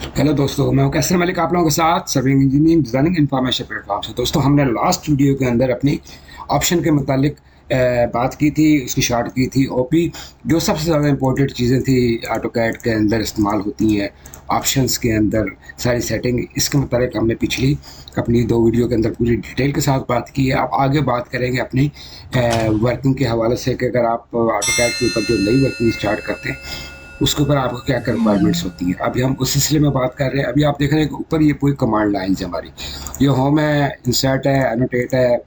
Hello दोस्तों, मैं हूं कैसर मलिक आप लोगों के साथ serving engineering designing information platform से। दोस्तों, हमने लास्ट वीडियो के अंदर अपनी ऑप्शन के मुतालिक बात की थी, उसकी शॉर्ट की थी ओपी। जो सबसे ज़्यादा इंपॉर्टेंट चीज़ें थी ऑटो कैड के अंदर इस्तेमाल होती हैं ऑप्शंस के अंदर, सारी सेटिंग, इसके मुतालिक हमने पिछली अपनी दो वीडियो के अंदर पूरी डिटेल के साथ बात की है। अब आगे बात करेंगे अपनी वर्किंग के हवाले से कि अगर आप ऑटो कैड के ऊपर जो नई वर्किंग स्टार्ट करते हैं उसके ऊपर आपको क्या क्या रिक्वायरमेंट्स होती हैं। अभी हम उस सिलसिले में बात कर रहे हैं। अभी आप देख रहे हैं कि ऊपर ये पूरी कमांड लाइन्स है हमारी, ये होम है, इंसर्ट है, एनोटेट है,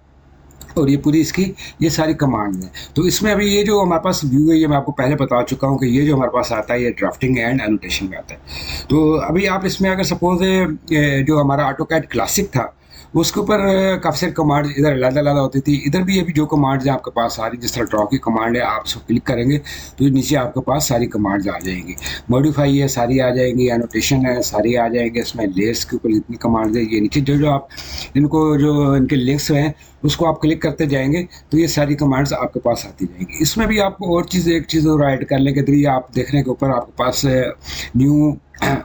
और ये पूरी इसकी ये सारी कमांड हैं। तो इसमें अभी ये जो हमारे पास व्यू है, ये मैं आपको पहले बता चुका हूँ कि ये जो हमारे पास आता है ये ड्राफ्टिंग एंड एनोटेशन में आता है। तो अभी आप इसमें अगर सपोज जो हमारा ऑटो कैड क्लासिक था उसके ऊपर काफ़ी सारी कमांड इधर अलग-अलग होती थी। इधर भी अभी जो कमांड्स हैं आपके पास सारी, जिस तरह ड्रॉ की कमांड है, आप उसको क्लिक करेंगे तो ये नीचे आपके पास सारी कमांड्स आ जाएंगी। मॉडिफाई है, सारी आ जाएंगी, एनोटेशन है, सारी आ जाएंगे। इसमें लेयर्स के ऊपर जितनी कमांड्स है ये नीचे जो जो आप इनको जो इनके लिंक्स हैं उसको आप क्लिक करते जाएंगे तो ये सारी कमांड्स आपके पास आती जाएंगी। इसमें भी आपको और चीज़ एक चीज़ और ऐड कर लेंगे। तो ये आप देखने के ऊपर आपके पास न्यू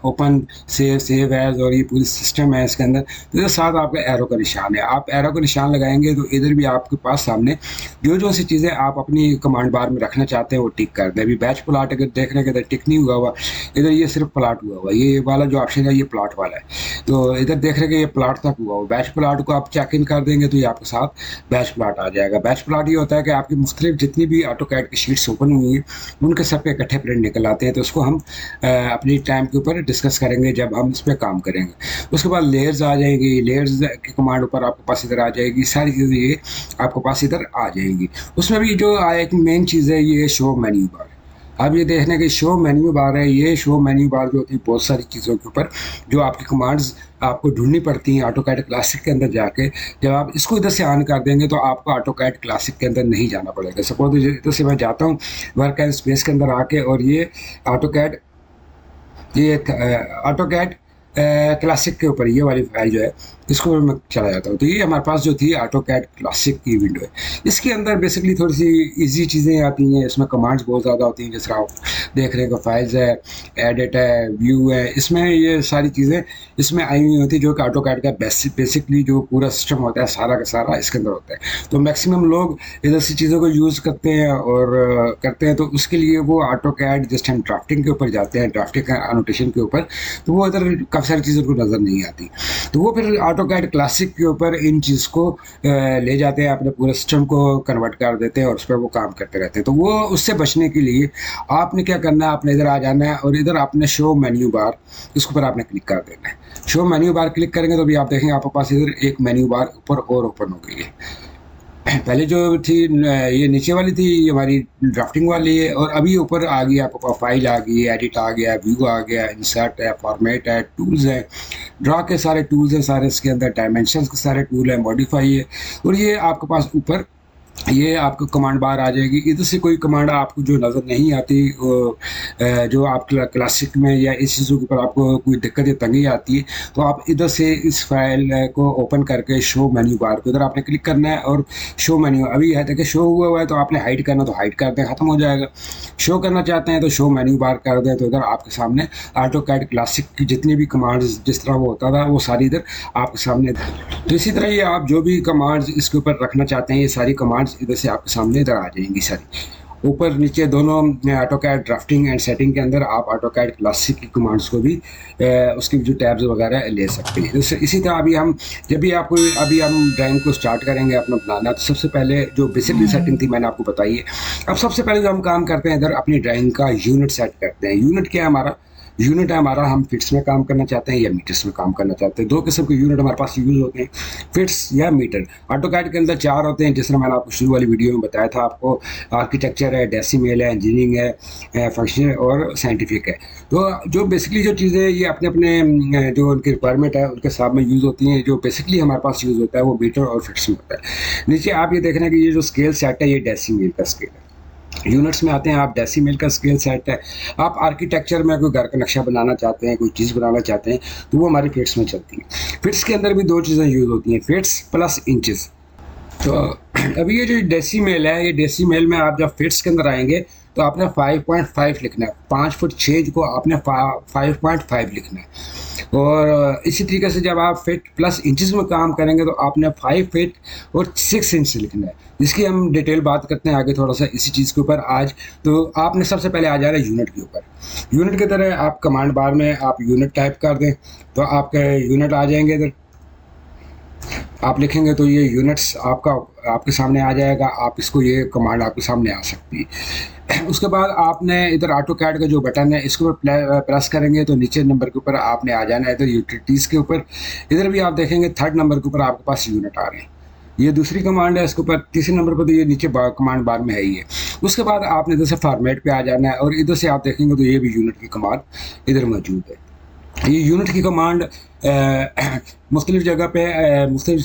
ओपन सेव एज और ये पूरी सिस्टम है इसके अंदर। तो ये साथ आपका एरो का निशान है, आप एरो का निशान लगाएंगे तो इधर भी आपके पास सामने जो जो सी चीज़ें आप अपनी कमांड बार में रखना चाहते हैं वो टिक कर दें। अभी बैच प्लाट अगर देख रहे हैं इधर टिक नहीं हुआ हुआ, इधर ये सिर्फ प्लाट हुआ हुआ, ये वाला जो ऑप्शन है ये प्लाट वाला है। तो इधर देख रहे हैं कि ये प्लाट तक हुआ हुआ, बैच प्लाट को आप चेक इन कर देंगे तो ये आपके साथ बैच प्लाट आ जाएगा। बैच प्लाट ये होता है कि आपकी मुख्तलिफ जितनी भी ऑटो कैड की शीट्स ओपन हुई हैं उनके सब के इकट्ठे प्रिंट निकल आते हैं। तो उसको हम अपनी टाइम के ऊपर डिस्कस करेंगे जब हम इस पर काम करेंगे। उसके बाद लेयर्स आ जाएंगी, लेयर्स की कमांड ऊपर आपके पास इधर आ जाएगी, सारी चीज़ें ये आपके पास इधर आ जाएंगी। उसमें भी जो एक मेन चीज़ है ये शो मेन्यू बार। अब ये देखने के शो मेन्यू बार है, ये शो मेन्यू बार जो होती है बहुत सारी चीज़ों के ऊपर जो आपकी कमांड्स आपको ढूंढनी पड़ती हैं ऑटो कैड क्लासिक के अंदर जाके। जब आप इसको इधर से ऑन कर देंगे तो आपको ऑटो कैड क्लासिक के अंदर नहीं जाना पड़ेगा। सपोज इधर से मैं जाता हूँ वर्क एंड स्पेस के अंदर आके, और ये ऑटो कैड ये ऑटो कैड क्लासिक के ऊपर ये वाली फाइल जो है इसको मैं चला जाता हूँ। तो ये हमारे पास जो थी ऑटो कैड क्लासिक की विंडो है। इसके अंदर बेसिकली थोड़ी सी इजी चीज़ें आती हैं, इसमें कमांड्स बहुत ज़्यादा होती हैं। जिस तरह आप देख रहे हैं कि फाइल्स है, एडिट है, व्यू है, इसमें ये सारी चीज़ें इसमें आई हुई होती है जो कि ऑटो कैड का बेसिकली जो पूरा सिस्टम होता है सारा का सारा इसके अंदर होता है। तो मैक्सिमम लोग इधर से चीज़ों को यूज़ करते हैं और करते हैं। तो उसके लिए वो ऑटो कैड जिस टाइम ड्राफ्टिंग के ऊपर जाते हैं, ड्राफ्टिंग एनोटेशन के ऊपर, तो वो इधर काफ़ी सारी चीज़ें उनको नज़र नहीं आती। तो वो फिर ऑटो कैड क्लासिक के ऊपर इन चीज़ को ले जाते हैं, अपने पूरे सिस्टम को कन्वर्ट कर देते हैं और उस पर वो काम करते रहते हैं। तो वो उससे बचने के लिए आपने क्या करना है, आपने इधर आ जाना है और इधर आपने शो मेन्यू बार इसके ऊपर आपने क्लिक कर देना है। शो मेन्यू बार क्लिक करेंगे तो भी आप देखेंगे आपके पास इधर एक मेन्यू बार ऊपर और ओपन हो गई है। पहले जो थी ये नीचे वाली थी, ये हमारी ड्राफ्टिंग वाली है, और अभी ऊपर आ गई आपके पास फाइल आ गई, एडिट आ गया, व्यू आ गया, इंसर्ट है, फॉर्मेट है, टूल्स है, ड्रा के सारे टूल्स हैं, सारे इसके अंदर डायमेंशंस के सारे टूल है, मॉडिफाई है, और ये आपके पास ऊपर ये आपको कमांड बार आ जाएगी। इधर से कोई कमांड आपको जो नज़र नहीं आती, जो आप क्लासिक में या इस चीज़ों के ऊपर आपको कोई दिक्कत या तंगी आती है, तो आप इधर से इस फाइल को ओपन करके शो मेन्यू बार को इधर आपने क्लिक करना है और शो मेन्यू अभी है देखिए शो हुआ है तो आपने हाइड करना तो हाइड कर दें, ख़त्म हो जाएगा। शो करना चाहते हैं तो शो मेन्यू बार कर दें तो इधर आपके सामने ऑटो कैड क्लासिक की जितनी भी कमांड्स जिस तरह वो होता था वो सारी इधर आपके सामने। तो इसी तरह ये आप जो भी कमांड्स इसके ऊपर रखना चाहते हैं ये सारी कमांड्स इधर से आपके सामने इधर आ जाएंगी सारी, ऊपर नीचे दोनों। AutoCAD drafting and setting के अंदर आप ऑटो कैड क्लासिक की कमांड्स को भी उसकी जो टैब्स वगैरह ले सकते हैं। इसी तरह अभी हम जब भी आपको अभी हम ड्राइंग को स्टार्ट करेंगे अपना बनाना, तो सबसे पहले जो बेसिक सेटिंग थी मैंने आपको बताई है। अब सबसे पहले जो हम काम करते हैं इधर अपनी ड्राइंग का यूनिट सेट करते हैं। यूनिट क्या है हमारा, यूनिट है हमारा, हम फिट्स में काम करना चाहते हैं या मीटर्स में काम करना चाहते हैं। दो किस्म के यूनिट हमारे पास यूज होते हैं, फिट्स या मीटर। ऑटो कैड के अंदर चार होते हैं, जिस तरह मैंने आपको शुरू वाली वीडियो में बताया था आपको। आर्किटेक्चर है, डेसिमल है, इंजीनियरिंग है, फंक्शनल और साइंटिफिक है। तो जो बेसिकली जो चीज़ें ये अपने अपने जो उनकी रिक्वायरमेंट है उनके साथ में यूज़ होती हैं। जो बेसिकली हमारे पास यूज़ होता है वो मीटर और फिट्स में होता है। नीचे आप ये देख रहे हैं कि ये जो स्केल सेट है ये डेसिमल का स्केल है। यूनिट्स में आते हैं आप, डेसिमल का स्केल सेट है। आप आर्किटेक्चर में कोई घर का नक्शा बनाना चाहते हैं, कोई चीज़ बनाना चाहते हैं, तो वो हमारी फिट्स में चलती है। फिट्स के अंदर भी दो चीज़ें यूज़ होती हैं, फिट्स प्लस इंचेस। तो अभी ये जो डेसिमल है, ये डेसिमल में आप जब फिट्स के अंदर आएंगे तो आपने 5.5 लिखना है। 5 फुट 6 को आपने 5.5 लिखना है। और इसी तरीके से जब आप फिट प्लस इंचेस में काम करेंगे तो आपने 5 फीट और 6 इंच लिखना है, जिसकी हम डिटेल बात करते हैं आगे थोड़ा सा इसी चीज़ के ऊपर आज। तो आपने सबसे पहले आ जाना है यूनिट के ऊपर। यूनिट की तरह आप कमांड बार में आप यूनिट टाइप कर दें तो आपके यूनिट आ जाएंगे। इधर आप लिखेंगे तो ये यूनिट्स आपके सामने आ जाएगा। आप इसको, ये कमांड आपके सामने आ सकती है। उसके बाद आपने इधर ऑटो कैड का जो बटन है इसके ऊपर प्रेस करेंगे तो नीचे नंबर के ऊपर आपने आ जाना है इधर यूटिलिटीज़ के ऊपर। इधर भी आप देखेंगे 3rd नंबर के ऊपर आपके पास यूनिट आ रहे हैं। ये दूसरी कमांड है, इसके ऊपर 3रे नंबर पर तो ये नीचे कमांड बार में है ही है। उसके बाद आपने इधर से फॉर्मेट पे आ जाना है और इधर से आप देखेंगे तो ये भी यूनिट की कमांड इधर मौजूद है। ये यूनिट की कमांड मुख्तलिफ जगह पे मुख्तलिफ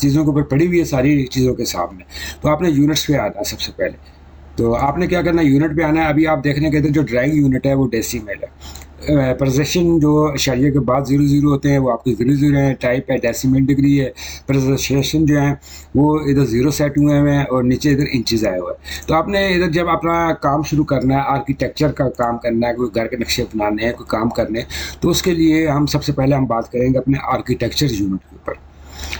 चीज़ों के ऊपर पड़ी हुई है सारी चीज़ों के सामने। तो आपने यूनिट्स पे आना है सबसे पहले। तो आपने क्या करना है, यूनिट पे आना है। अभी आप देखने के इधर जो ड्राइंग यूनिट है वो डेसिमल है। प्रेजेंटेशन जो इशारिये के बाद 00 होते हैं वो आपके 00 हैं। टाइप है डेसिमल डिग्री है। प्रेजेंटेशन जो है वो इधर 0 सेट हुए हैं और नीचे इधर इंचेस आए हुए हैं। तो आपने इधर जब अपना काम शुरू करना है, आर्किटेक्चर का काम करना है, कोई घर के नक्शे बनाने हैं, कोई काम करने हैं, तो उसके लिए हम सबसे पहले हम बात करेंगे अपने आर्किटेक्चर यूनिट के ऊपर।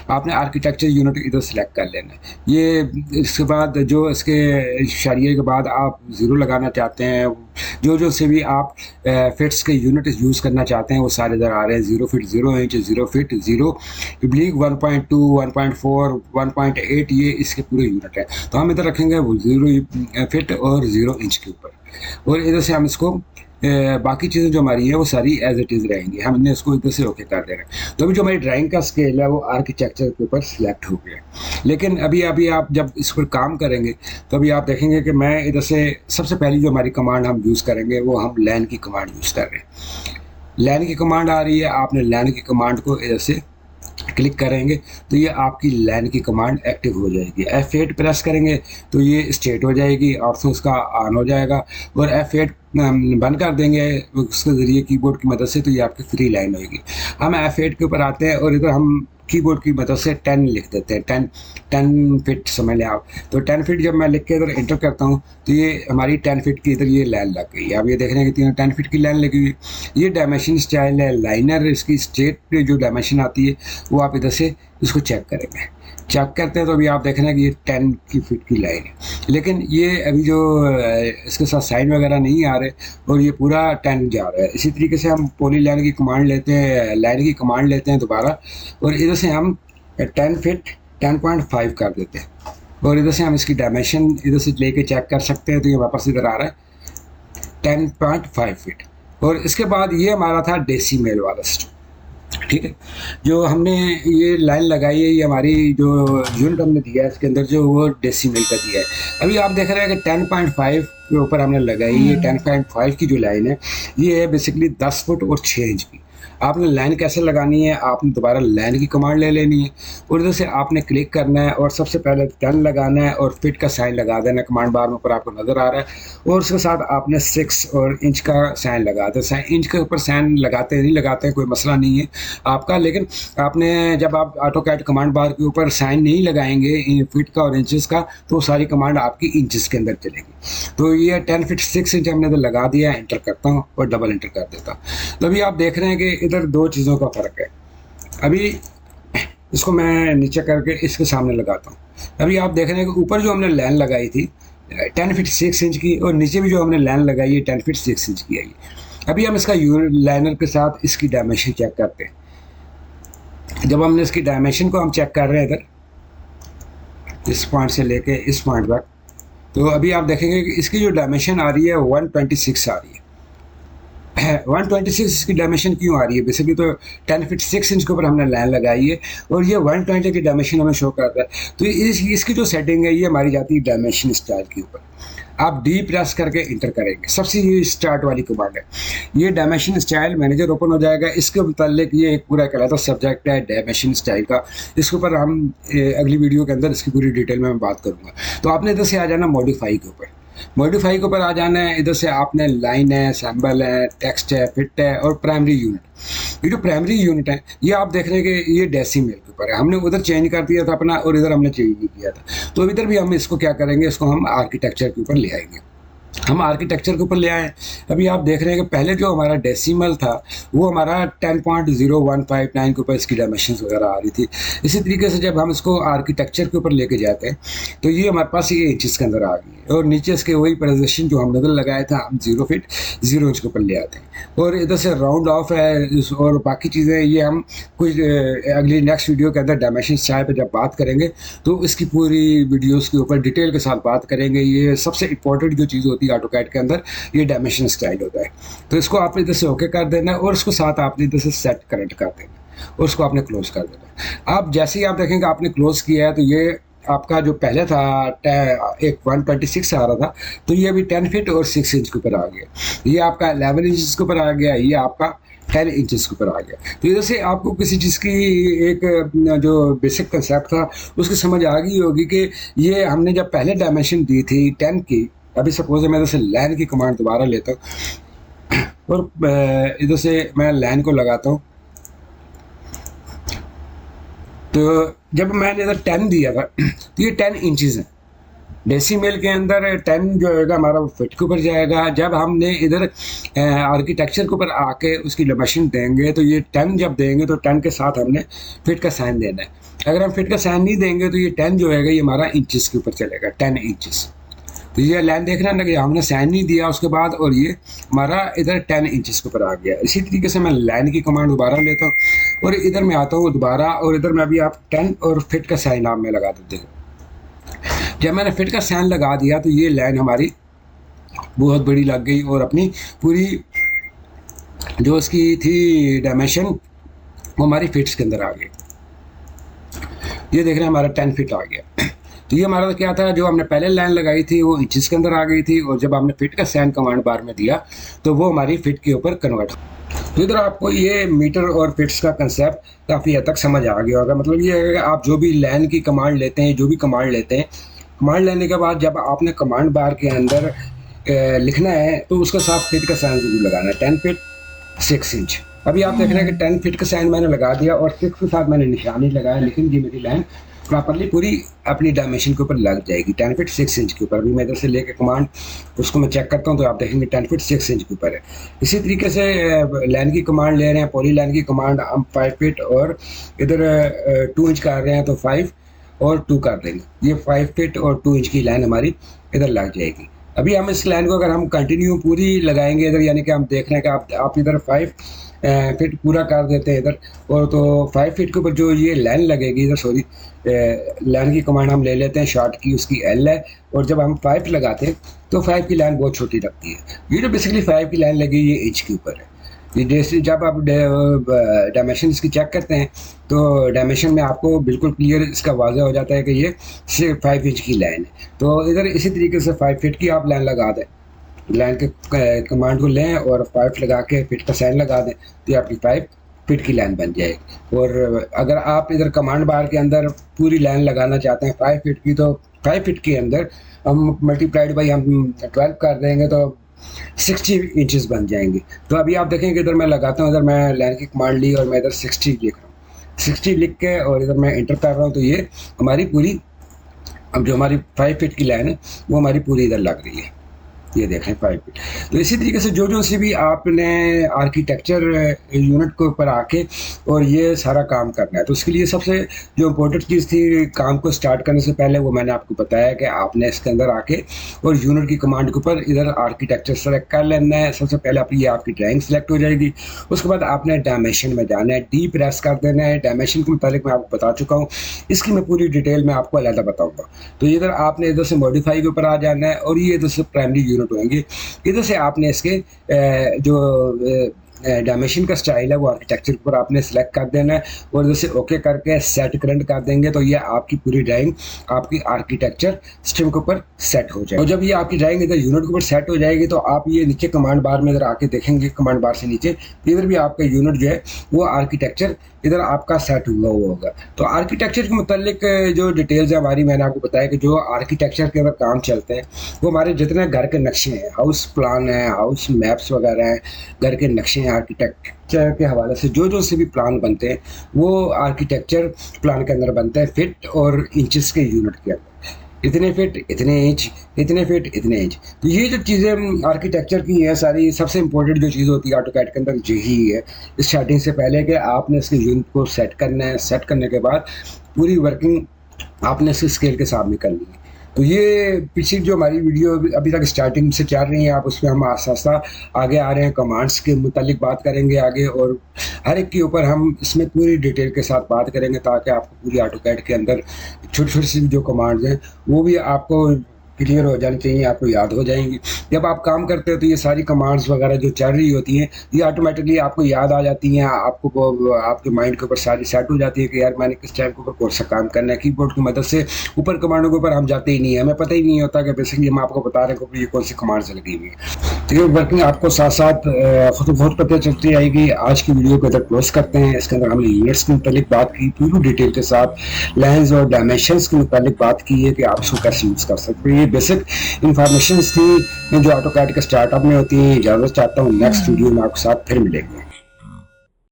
आपने आर्किटेक्चर यूनिट इधर सेलेक्ट कर लेना है। ये इसके बाद जो इसके इशारिये के बाद आप 0 लगाना चाहते हैं, जो से भी आप फिट्स के यूनिट यूज़ करना चाहते हैं वो सारे इधर आ रहे हैं। 0 फीट 0 इंच, 0 फीट 0 ओब्लिक 1.2 1.4 1.8 ये इसके पूरे यूनिट है। तो हम इधर रखेंगे वो 0 फीट और 0 इंच के ऊपर। और इधर से हम इसको बाकी चीज़ें जो हमारी हैं वो सारी एज इट इज़ रहेंगी। हमने इसको इधर से ओके कर देना है। तो अभी जो हमारी ड्राइंग का स्केल है वो आर्किटेक्चर के ऊपर सिलेक्ट हो गया। लेकिन अभी आप जब इस पर काम करेंगे तो अभी आप देखेंगे कि मैं इधर से सबसे पहली जो हमारी कमांड हम यूज़ करेंगे वो हम लैन की कमांड यूज़ कर रहे हैं। लैन की कमांड आ रही है। आपने लैन की कमांड को इधर से क्लिक करेंगे तो ये आपकी लैन की कमांड एक्टिव हो जाएगी। F8 प्रेस करेंगे तो ये स्टेट हो जाएगी और तो उसका ऑन हो जाएगा। और F8 बंद कर देंगे उसके ज़रिए कीबोर्ड की मदद से तो ये आपकी फ्री लाइन होएगी। हम F8 के ऊपर आते हैं और इधर हम कीबोर्ड की मदद से 10 लिख देते हैं। 10 फीट समझ लें आप। तो 10 फीट जब मैं लिख के इधर एंटर करता हूँ तो ये हमारी 10 फीट की इधर ये लाइन लग गई है। अब ये देख रहे हैं कि 10 फीट की लाइन लगी हुई। ये डायमेंशन स्टाइल है लाइनर। इसकी स्ट्रेट जो डायमेंशन आती है वो आप इधर से इसको चेक करेंगे। चेक करते हैं तो अभी आप देख रहे हैं कि ये 10 की फीट की लाइन है। लेकिन ये अभी जो इसके साथ साइन वगैरह नहीं आ रहे और ये पूरा 10 जा रहा है। इसी तरीके से हम पॉली लाइन की कमांड लेते हैं, लाइन की कमांड लेते हैं दोबारा और इधर से हम 10 फीट 10.5 कर देते हैं। और इधर से हम इसकी डायमेंशन इधर से लेके चेक कर सकते हैं तो ये वापस इधर आ रहा है 10.5 फीट। और इसके बाद ये हमारा था डेसिमल वाला सिस्टम। ठीक है, जो हमने ये लाइन लगाई है ये हमारी जो यूनिट हमने दिया है इसके अंदर जो वो डेसिमल का दिया है। अभी आप देख रहे हैं कि 10.5 के ऊपर हमने लगाई है। 10.5 की जो लाइन है ये है बेसिकली 10 फुट और 6 इंच की। आपने लाइन कैसे लगानी है, आपने दोबारा लाइन की कमांड ले लेनी है और इधर से आपने क्लिक करना है और सबसे पहले 10 लगाना है और फिट का साइन लगा देना। कमांड बार में ऊपर आपको नज़र आ रहा है और उसके साथ आपने 6 और इंच का साइन लगा दें। इंच के ऊपर साइन लगाते नहीं लगाते कोई मसला नहीं है आपका। लेकिन आपने जब आप ऑटो कैड कमांड बार के ऊपर साइन नहीं लगाएंगे फिट का और इंचज़ का तो सारी कमांड आपकी इंचज़ के अंदर चलेगी। तो ये 10 फीट 6 इंच हमने इधर लगा दिया है। एंटर करता हूँ और डबल एंटर कर देता हूँ। तो अभी आप देख रहे हैं कि इधर दो चीज़ों का फ़र्क है। अभी इसको मैं नीचे करके इसके सामने लगाता हूँ। अभी आप देख रहे हैं कि ऊपर जो हमने लाइन लगाई थी 10 फीट 6 इंच की और नीचे भी जो हमने लाइन लगाई है 10 फीट 6 इंच की आई। अभी हम इसका लाइनर के साथ इसकी डायमेंशन चेक करते हैं। जब हमने इसकी डायमेंशन को हम चेक कर रहे हैं इधर इस पॉइंट से लेके इस पॉइंट तक, तो अभी आप देखेंगे कि इसकी जो डायमेंशन आ रही है 126 आ रही है। 126 इसकी डायमेंशन क्यों आ रही है? बेसिकली तो 10 फीट 6 इंच के ऊपर हमने लाइन लगाई है और ये 120 की डायमेंशन हमें शो करता है। तो इसकी जो सेटिंग है ये हमारी जाती है डायमेंशन स्टाइल के ऊपर। आप डी प्रेस करके इंटर करेंगे, सबसे ये स्टार्ट वाली कमांड है। ये डायमेंशन स्टाइल मैनेजर ओपन हो जाएगा। इसके मुतालिक ये एक पूरा कहलाता सब्जेक्ट है डायमेंशन स्टाइल का। इसके ऊपर हम अगली वीडियो के अंदर इसकी पूरी डिटेल में मैं बात करूँगा। तो आपने इधर से आ जाना मॉडिफाई के ऊपर। मॉडिफाई के ऊपर आ जाना है। इधर से आपने लाइन है, सैम्बल है, टेक्स्ट है, फिट है और प्राइमरी यूनिट। ये जो प्राइमरी यूनिट है ये आप देख रहे हैं कि ये डेसिमल के ऊपर है। हमने उधर चेंज कर दिया था अपना और इधर हमने चेंज नहीं किया था। तो इधर भी हम इसको क्या करेंगे, इसको हम आर्किटेक्चर के ऊपर ले आएंगे। हम आर्किटेक्चर के ऊपर ले आए। अभी आप देख रहे हैं कि पहले जो हमारा डेसिमल था वो हमारा 10.0159 के ऊपर इसकी डायमेंशंस वगैरह आ रही थी। इसी तरीके से जब हम इसको आर्किटेक्चर के ऊपर लेके जाते हैं तो ये हमारे पास ये इंचेस के अंदर आ गई है, और नीचे इसके वही पोजीशन जो हम नजर लगाए थे हम 0 फीट 0 इंच के ऊपर ले आते हैं। और इधर से राउंड ऑफ है और बाकी चीज़ें ये हम कुछ अगली नेक्स्ट वीडियो के अंदर डायमेंशन चाहे पर जब बात करेंगे तो इसकी पूरी वीडियोस के ऊपर डिटेल के साथ बात करेंगे। ये सबसे इंपॉर्टेंट जो चीज़ होती है ऑटोकैड के अंदर ये डायमेंशन स्टाइल होता है। तो इसको आपने इधर से ओके कर देना है और उसको साथ आपने इधर से सेट करेक्ट कर देना और उसको आपने क्लोज कर देना है। आप जैसे ही आप देखेंगे आपने क्लोज किया है तो ये आपका जो पहले था एक 126 आ रहा था तो ये अभी 10 फीट और 6 इंच के ऊपर आ गया। ये आपका 11 इंच के ऊपर आ गया, ये आपका 10 इंचेस के ऊपर आ गया। तो इधर से आपको किसी चीज़ की एक जो बेसिक कंसेप्ट था उसकी समझ आ गई होगी कि ये हमने जब पहले डायमेंशन दी थी 10 की, अभी सपोज मैं इधर से लैन की कमांड दोबारा लेता हूँ और इधर से मैं लैन को लगाता हूँ। तो जब मैंने इधर 10 दिया था तो ये 10 इंचज़ है। डेसीमेल के अंदर 10 जो है हमारा वो फिट के ऊपर जाएगा। जब हमने इधर आर्किटेक्चर के ऊपर आके उसकी डायमेंशन देंगे तो ये 10 जब देंगे तो 10 के साथ हमने फिट का साइन देना है। अगर हम फिट का साइन नहीं देंगे तो ये 10 जो है ये हमारा इंचेस के ऊपर चलेगा, 10 इंचेस। तो ये लाइन देख रहे हैं ना कि हमने साइन नहीं दिया उसके बाद और ये हमारा इधर 10 इंचेस के ऊपर आ गया। इसी तरीके से मैं लाइन की कमांड दोबारा लेता हूँ और इधर मैं आता हूँ दोबारा और इधर मैं अभी आप 10 और फिट का साइन आप में लगा देते हैं। जब मैंने फिट का साइन लगा दिया तो ये लाइन हमारी बहुत बड़ी लग गई और अपनी पूरी जो इसकी थी डायमेंशन वो हमारी फिट्स के अंदर आ गई। ये देख रहे हैं हमारा 10 फीट आ गया। तो ये हमारा क्या था, जो हमने पहले लाइन लगाई थी वो इंचेस के अंदर आ गई थी और जब हमने फिट का साइन कमांड बार में दिया तो वो हमारी फिट के ऊपर कन्वर्ट हो। तो इधर आपको ये मीटर और फिट्स का कंसेप्ट काफ़ी हद तक समझ आ गया होगा। मतलब ये है कि आप जो भी लाइन की कमांड लेते हैं, जो भी कमांड लेते हैं, कमांड लेने के बाद जब आपने कमांड बार के अंदर लिखना है तो उसके साथ फिट का साइन जरूर लगाना है। 10 फीट 6 इंच। अभी आप देख रहे हैं कि 10 फीट का साइन मैंने लगा दिया और 6 के साथ मैंने निशानी लगाया, लेकिन ये मेरी लाइन प्रॉपरली पूरी अपनी डायमेंशन के ऊपर लग जाएगी 10 फीट 6 इंच के ऊपर। अभी मैं इधर से लेके कमांड उसको मैं चेक करता हूँ तो आप देखेंगे 10 फीट 6 इंच के ऊपर है। इसी तरीके से लाइन की कमांड ले रहे हैं, पॉली लाइन की कमांड हम 5 फीट और इधर 2 इंच कर रहे हैं तो 5 और 2 कर देंगे। ये 5 फीट और 2 इंच की लाइन हमारी इधर लग जाएगी। अभी हम इस लाइन को अगर हम कंटिन्यू पूरी लगाएंगे इधर, यानी कि हम देख रहे हैं कि आप इधर 5 फीट पूरा कर देते हैं इधर और तो 5 फीट के ऊपर जो ये लाइन लगेगी इधर, सॉरी लाइन की कमांड हम ले लेते हैं शॉर्ट की, उसकी एल है और जब हम 5 लगाते हैं तो 5 की लाइन बहुत छोटी लगती है। ये जो बेसिकली 5 की लाइन लगी ये इंच के ऊपर है। ये जैसे जब आप डायमेंशन इसकी चेक करते हैं तो डायमेंशन में आपको बिल्कुल क्लियर इसका वाज़ह हो जाता है कि ये सिर्फ 5 इंच की लाइन है। तो इधर इसी तरीके से 5 फीट की आप लाइन लगा दें, लाइन के कमांड को लें और 5 लगा के फिट का साइन लगा दें तो ये आपकी 5 फिट की लाइन बन जाएगी। और अगर आप इधर कमांड बार के अंदर पूरी लाइन लगाना चाहते हैं 5 फीट की तो 5 फीट के अंदर हम मल्टीप्लाइड बाई हम 12 कर देंगे तो 60 इंचेस बन जाएंगे। तो अभी आप देखेंगे इधर मैं लगाता हूँ, इधर मैं लाइन की कमांड ली और मैं इधर 60 लिख रहा हूँ, 60 लिख के और इधर मैं इंटर कर रहा हूँ तो ये हमारी पूरी अब जो हमारी 5 फीट की लाइन है वो हमारी पूरी इधर लग रही है। ये देखें 5 फीट। तो इसी तरीके से जो सी भी आपने आर्किटेक्चर यूनिट के ऊपर आके और ये सारा काम करना है तो उसके लिए सबसे जो इम्पोर्टेंट चीज़ थी काम को स्टार्ट करने से पहले वो मैंने आपको बताया कि आपने इसके अंदर आके और यूनिट की कमांड के ऊपर इधर आर्किटेक्चर सेलेक्ट कर लेना है। सबसे पहले ये आपकी ड्राइंग सेलेक्ट हो जाएगी, उसके बाद आपने डायमेंशन में जाना है, डी प्रेस कर देना है। डायमेंशन के मुताबिक मैं आपको बता चुका हूँ, इसकी मैं पूरी डिटेल में आपको अलग बताऊँगा। तो इधर आपने इधर से मॉडिफाई के ऊपर आ जाना है और ये इधर से प्राइमरी यूनिट होंगे। इधर से आपने इसके जो डायमेंशन का स्टाइल है वो आर्किटेक्चर के ऊपर आपने सेलेक्ट कर देना है और इधर से ओके करके सेट करंट कर देंगे तो ये आपकी पूरी ड्राइंग आपकी आर्किटेक्चर सिस्टम के ऊपर सेट हो जाएगी। और जब ये आपकी ड्राइंग इधर यूनिट के ऊपर सेट हो जाएगी तो आप ये नीचे कमांड बार में इधर आके देखेंगे, कमांड बार से नीचे इधर भी आपका यूनिट जो है वो आर्किटेक्चर इधर आपका सेट हुआ होगा। तो आर्किटेक्चर के मुतालिक जो डिटेल्स है हमारी, मैंने आपको बताया कि जो आर्किटेक्चर के अंदर काम चलते हैं वो हमारे जितने घर के नक्शे हैं, हाउस प्लान है, हाउस मैप्स वगैरह हैं, घर के नक्शे हैं, आर्किटेक्चर के हवाले से जो से भी प्लान बनते हैं वो आर्किटेक्चर प्लान के अंदर बनते हैं फिट और इंचेस के यूनिट के अंदर। इतने फिट इतने इंच, इतने फिट इतने इंच। तो ये जो चीज़ें आर्किटेक्चर की हैं सारी, सबसे इंपॉर्टेंट जो चीज़ होती है ऑटोकैड के अंदर यही है, स्टार्टिंग से पहले कि आपने इसके यूनिट को सेट करना है, सेट करने के बाद पूरी वर्किंग आपने इसके स्केल के सामने करनी है। तो ये पिछली जो हमारी वीडियो अभी तक स्टार्टिंग से चल रही है, आप उसमें हम आस्ता आस्ता आगे आ रहे हैं, कमांड्स के मुतालिक बात करेंगे आगे, और हर एक के ऊपर हम इसमें पूरी डिटेल के साथ बात करेंगे ताकि आपको पूरी ऑटोकैड के अंदर छोटी छोटी सी जो कमांड्स हैं वो भी आपको क्लियर हो जानी चाहिए, आपको याद हो जाएंगी। जब आप काम करते हो तो ये सारी कमांड्स वगैरह जो चल रही होती हैं ये ऑटोमेटिकली आपको याद आ जाती हैं, आपको आपके माइंड के ऊपर सारी सेट हो जाती है कि यार मैंने किस टाइम के ऊपर कौन सा काम करना है। कीबोर्ड की मदद से ऊपर कमांडों के ऊपर हम जाते ही नहीं है, हमें पता ही नहीं होता कि बेसिकली हम आपको बता रहे हैं कि ये कौन सी कमांड्स लगी हुई है। तो ये वर्किंग आपको साथ साथ खुद बहुत पता चलती आएगी। आज की वीडियो को इधर क्लोज करते हैं। इसके अंदर हमने यूनिट्स के मुतालिक बात की पूरी डिटेल के साथ, लेंस और डायमेंशंस के मुतालिक बात की है कि आप इसको कैसे यूज़ कर सकते हैं। ये बेसिक इन्फॉर्मेशन थी जो ऑटोकैड के स्टार्टअप में होती है। इजाज़त चाहता हूँ, नेक्स्ट वीडियो में आपके साथ फिर मिलेंगे।